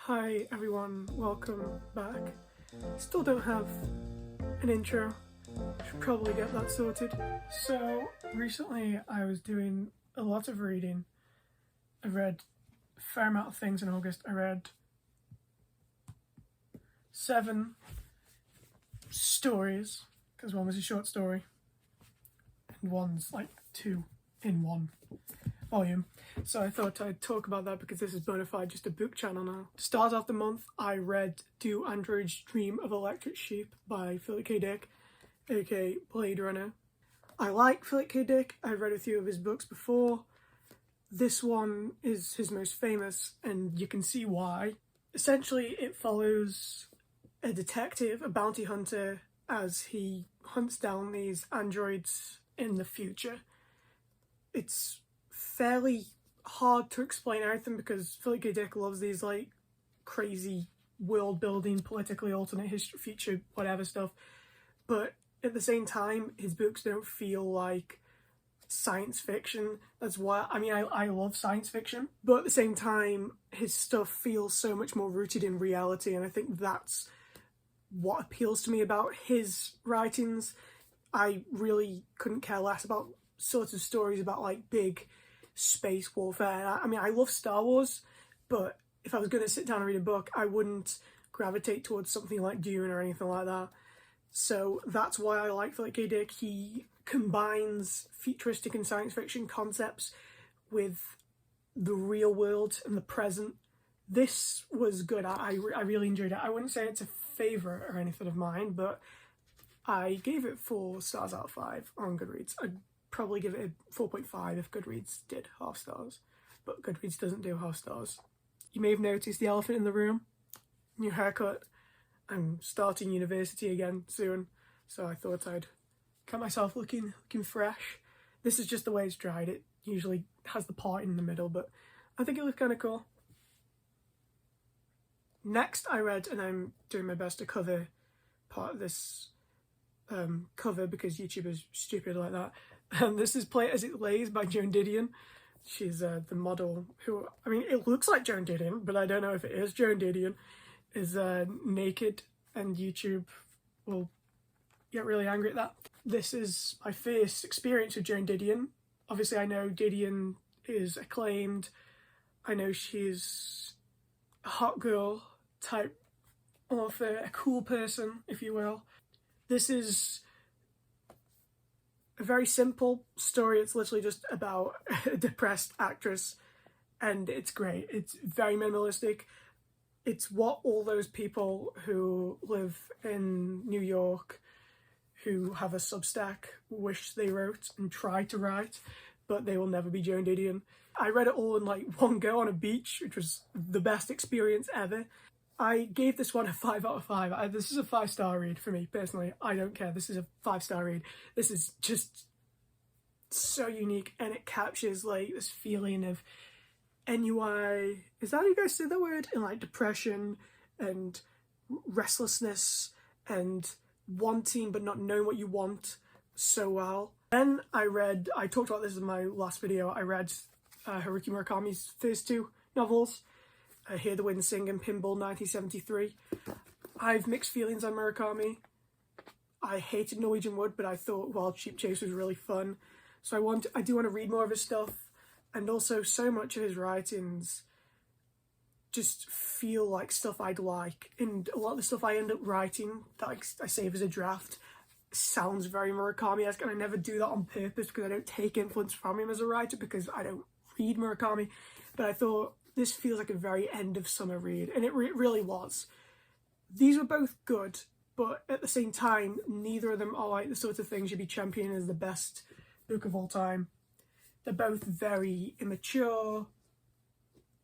Hi everyone, welcome back. Still don't have an intro, should probably get that sorted. So recently I was doing a lot of reading. I read a fair amount of things in August. I read 7 stories, because one was a short story and one's like 2 in one volume. So I thought I'd talk about that because this is bona fide just a book channel now. To start off the month, I read Do Androids Dream of Electric Sheep by Philip K. Dick, aka Blade Runner. I like Philip K. Dick. I've read a few of his books before. This one is his most famous, and you can see why. Essentially, it follows a detective, a bounty hunter, as he hunts down these androids in the future. It's fairly hard to explain everything because Philip K. Dick loves these like crazy world building, politically alternate history, future, whatever stuff. But at the same time, his books don't feel like science fiction. That's why, I love science fiction, but at the same time, his stuff feels so much more rooted in reality, and I think that's what appeals to me about his writings. I really couldn't care less about sorts of stories about like big space warfare. I love Star Wars, but if I was going to sit down and read a book, I wouldn't gravitate towards something like Dune or anything like that. So that's why I like Philip K. Dick. He combines futuristic and science fiction concepts with the real world and the present. This was good. I really enjoyed it. I wouldn't say it's a favourite or anything of mine, but I gave it 4 stars out of 5 on Goodreads. I'd probably give it a 4.5 if Goodreads did half stars, but Goodreads doesn't do half stars. You may have noticed the elephant in the room. New haircut. I'm starting university again soon, so I thought I'd get myself looking fresh. This is just the way it's dried. It usually has the part in the middle, but I think it looks kind of cool. Next I read, and I'm doing my best to cover part of this cover because YouTube is stupid like that. This is Play It As It Lays by Joan Didion. She's the model who, it looks like Joan Didion, but I don't know if it is Joan Didion, is naked, and YouTube will get really angry at that. This is my first experience with Joan Didion. Obviously I know Didion is acclaimed. I know she's a hot girl type author, a cool person, if you will. This is a very simple story. It's literally just about a depressed actress, and it's great. It's very minimalistic. It's what all those people who live in New York, who have a Substack, wish they wrote and try to write, but they will never be Joan Didion. I read it all in like one go on a beach, which was the best experience ever. I gave this one a 5 out of 5. This is a 5-star read for me, personally. I don't care. This is a 5-star read. This is just so unique, and it captures like this feeling of ennui. Is that how you guys say the word? And like depression and restlessness and wanting but not knowing what you want so well. Then I talked about this in my last video, I read Haruki Murakami's first 2 novels. Hear the Wind Sing and Pinball 1973. I've mixed feelings on Murakami. I hated Norwegian Wood, but I thought Wild Sheep Chase was really fun. So I do want to read more of his stuff, and also so much of his writings just feel like stuff I'd like, and a lot of the stuff I end up writing that I save as a draft sounds very Murakami-esque, and I never do that on purpose because I don't take influence from him as a writer because I don't read Murakami. But I thought this feels like a very end of summer read, and it really was. These were both good, but at the same time, neither of them are like the sort of things you'd be championing as the best book of all time. They're both very immature,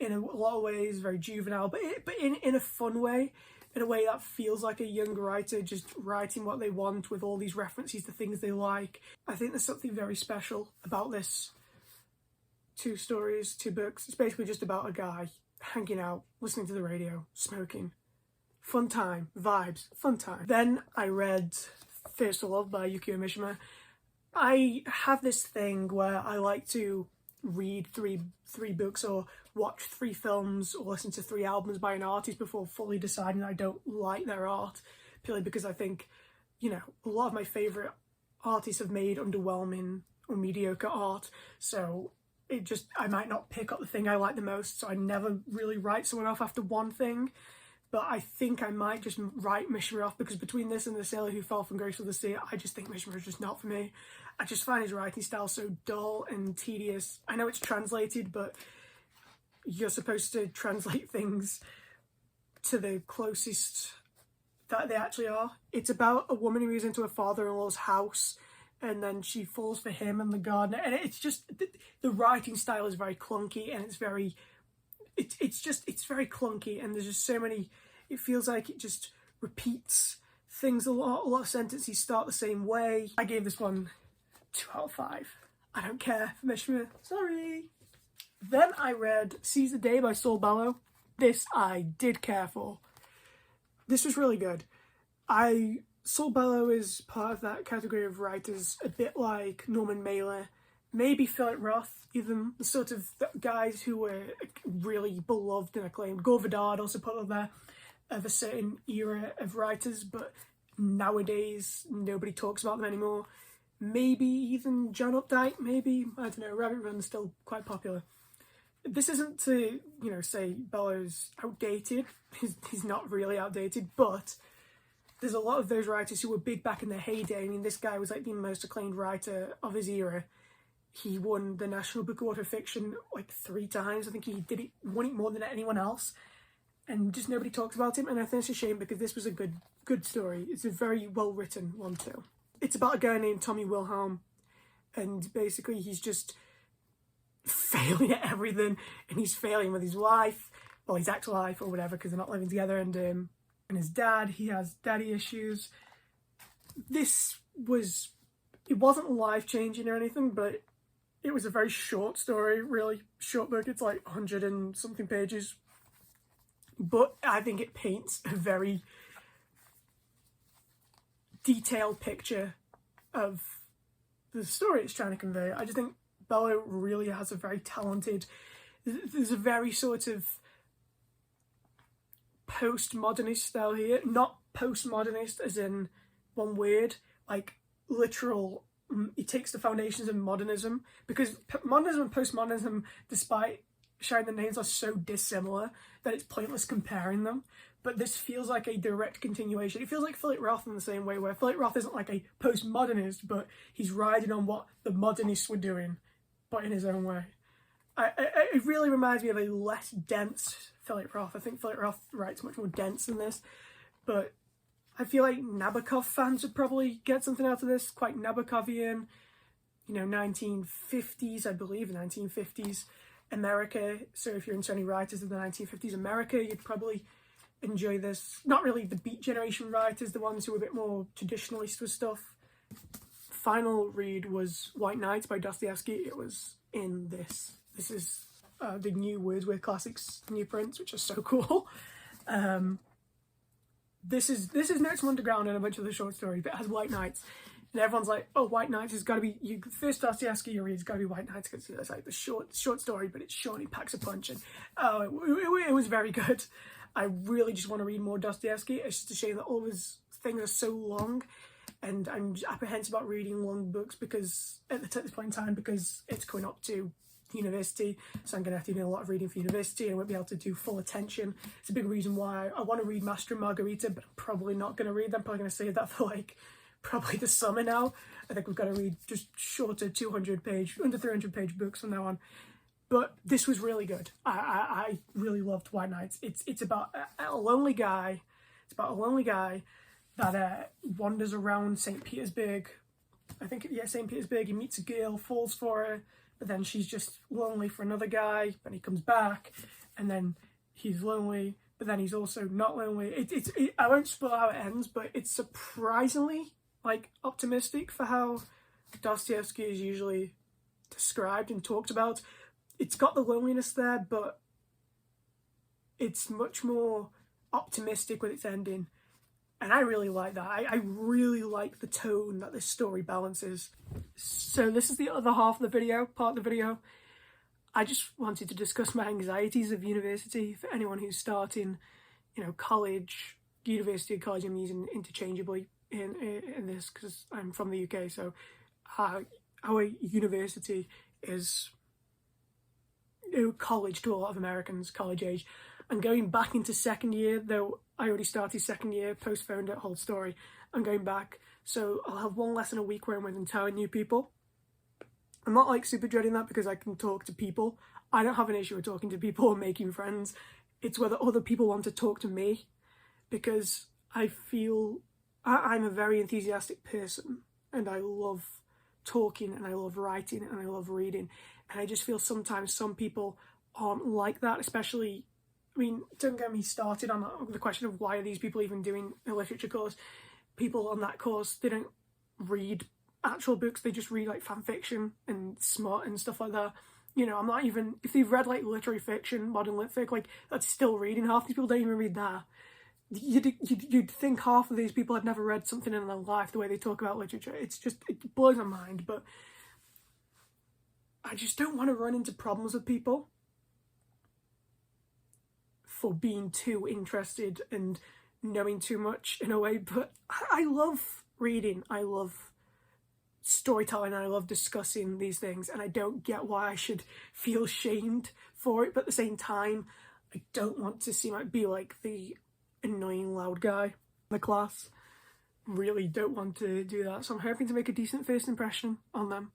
in a lot of ways, very juvenile, but in a fun way, in a way that feels like a young writer just writing what they want with all these references to things they like. I think there's something very special about this 2 stories, 2 books. It's basically just about a guy hanging out, listening to the radio, smoking. Fun time, vibes, fun time. Then I read First to Love by Yukio Mishima. I have this thing where I like to read three books or watch 3 films or listen to 3 albums by an artist before fully deciding I don't like their art, purely because I think, you know, a lot of my favourite artists have made underwhelming or mediocre art, so I might not pick up the thing I like the most, so I never really write someone off after one thing. But I think I might just write Mishima off, because between this and The Sailor Who Fell from Grace of the Sea, I just think Mishima is just not for me. I just find his writing style so dull and tedious. I know it's translated, but you're supposed to translate things to the closest that they actually are. It's about a woman who moves into her father-in-law's house, and then she falls for him and the gardener, and it's just, the writing style is very clunky, and it's very clunky, and there's just so many, it feels like it just repeats things a lot of sentences start the same way. I gave this one 2 out of 5. I don't care for Mishima, sorry. Then I read Seize the Day by Saul Bellow. This I did care for. This was really good. Saul Bellow is part of that category of writers, a bit like Norman Mailer, maybe Philip Roth, even the sort of guys who were really beloved and acclaimed. Gore Vidal also part of a certain era of writers, but nowadays nobody talks about them anymore. Maybe even John Updike, maybe, I don't know, Rabbit Run's still quite popular. This isn't to, you know, say Bellow's outdated. He's not really outdated, but there's a lot of those writers who were big back in their heyday. I mean, this guy was like the most acclaimed writer of his era. He won the National Book Award for Fiction like 3 times. I think he won it more than anyone else. And just nobody talks about him. And I think it's a shame, because this was a good story. It's a very well written one too. It's about a guy named Tommy Wilhelm. And basically he's just failing at everything. And he's failing with his wife, well, his ex-wife or whatever, because they're not living together. And his dad, he has daddy issues. It wasn't life-changing or anything, but it was a very short story, really short book. It's like 100 and something pages. But I think it paints a very detailed picture of the story it's trying to convey. I just think Bellow really has a very talented, there's a very sort of postmodernist style here. Not postmodernist as in one word, like literal. It takes the foundations of modernism, because modernism and postmodernism, despite sharing the names, are so dissimilar that it's pointless comparing them. But this feels like a direct continuation. It feels like Philip Roth in the same way, where Philip Roth isn't like a postmodernist, but he's riding on what the modernists were doing, but in his own way. It really reminds me of a less dense Philip Roth. I think Philip Roth writes much more dense than this, but I feel like Nabokov fans would probably get something out of this, quite Nabokovian, you know, 1950s, I believe, 1950s America. So if you're into any writers of the 1950s America, you'd probably enjoy this. Not really the Beat Generation writers, the ones who were a bit more traditionalist with stuff. Final read was White Nights by Dostoevsky. It was in this. This is the new Wordsworth Classics new prints, which are so cool. This is Notes from Underground and a bunch of the short stories, but it has White Nights. And everyone's like, oh, White Nights has got to be, first Dostoevsky you read has got to be White Nights, because it's like the short story, but it's short and it packs a punch. And it was very good. I really just want to read more Dostoevsky. It's just a shame that all his things are so long, and I'm apprehensive about reading long books, because at this point in time, because it's coming up to university, so I'm going to have to do a lot of reading for university, and I won't be able to do full attention. It's a big reason why I want to read Master and Margarita, but I'm probably not going to read them. I'm probably going to save that for like probably the summer now. I think we've got to read just shorter 200-page, under 300-page books from now on. But this was really good. I really loved White Nights. It's about a lonely guy. It's about a lonely guy that wanders around St. Petersburg. I think, yeah, St. Petersburg. He meets a girl, falls for her, but then she's just lonely for another guy. Then he comes back, and then he's lonely, but then he's also not lonely. I won't spoil how it ends, but it's surprisingly like optimistic for how Dostoevsky is usually described and talked about. It's got the loneliness there, but it's much more optimistic with its ending. And I really like that. I really like the tone that this story balances. So this is the other half of the video, part of the video. I just wanted to discuss my anxieties of university for anyone who's starting, you know, college, university, college. I'm using interchangeably in this because I'm from the UK. So our university is, you know, college to a lot of Americans, college age. I'm going back into second year, though I already started second year, postponed it, whole story. I'm going back, so I'll have one lesson a week where I'm with entirely new people. I'm not like super dreading that because I can talk to people. I don't have an issue with talking to people or making friends. It's whether other people want to talk to me, because I feel I'm a very enthusiastic person and I love talking and I love writing and I love reading. And I just feel sometimes some people aren't like that, especially, I mean, don't get me started on the question of why are these people even doing a literature course. People on that course, they don't read actual books, they just read like fan fiction and smut and stuff like that. You know, I'm not even, if they've read like literary fiction, modern lit fic, like that's still reading. Half these people don't even read that. You'd think half of these people had never read something in their life the way they talk about literature. It's just, it blows my mind. But I just don't want to run into problems with people for being too interested and knowing too much in a way. But I love reading, I love storytelling, I love discussing these things, and I don't get why I should feel shamed for it. But at the same time, I don't want to seem like be like the annoying loud guy in the class. Really don't want to do that, so I'm hoping to make a decent first impression on them.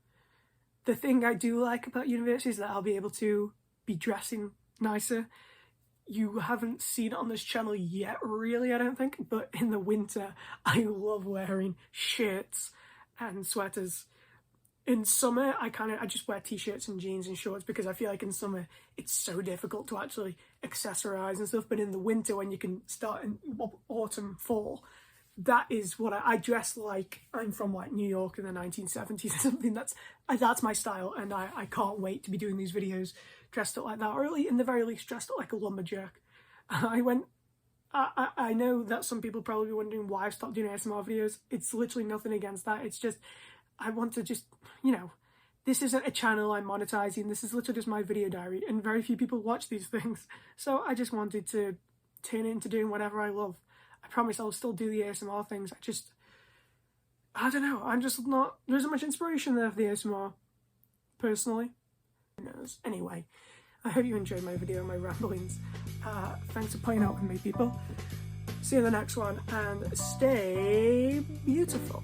The thing I do like about university is that I'll be able to be dressing nicer. You haven't seen it on this channel yet, really, I don't think, but in the winter I love wearing shirts and sweaters. In summer I just wear t-shirts and jeans and shorts because I feel like in summer it's so difficult to actually accessorize and stuff, but in the winter when you can start in autumn, fall, that is what I dress like I'm from like New York in the 1970s or something. That's my style, and I can't wait to be doing these videos dressed up like that, or in the very least dressed up like a lumberjack. I know that some people probably be wondering why I've stopped doing ASMR videos. It's literally nothing against that. It's just, I want to just, you know, this isn't a channel I'm monetizing. This is literally just my video diary, and very few people watch these things. So I just wanted to turn it into doing whatever I love. I promise I'll still do the ASMR things. I don't know. I'm just not, there isn't much inspiration there for the ASMR, personally. Who knows? Anyway, I hope you enjoyed my video, my ramblings. Thanks for playing out with me, people. See you in the next one, and stay beautiful.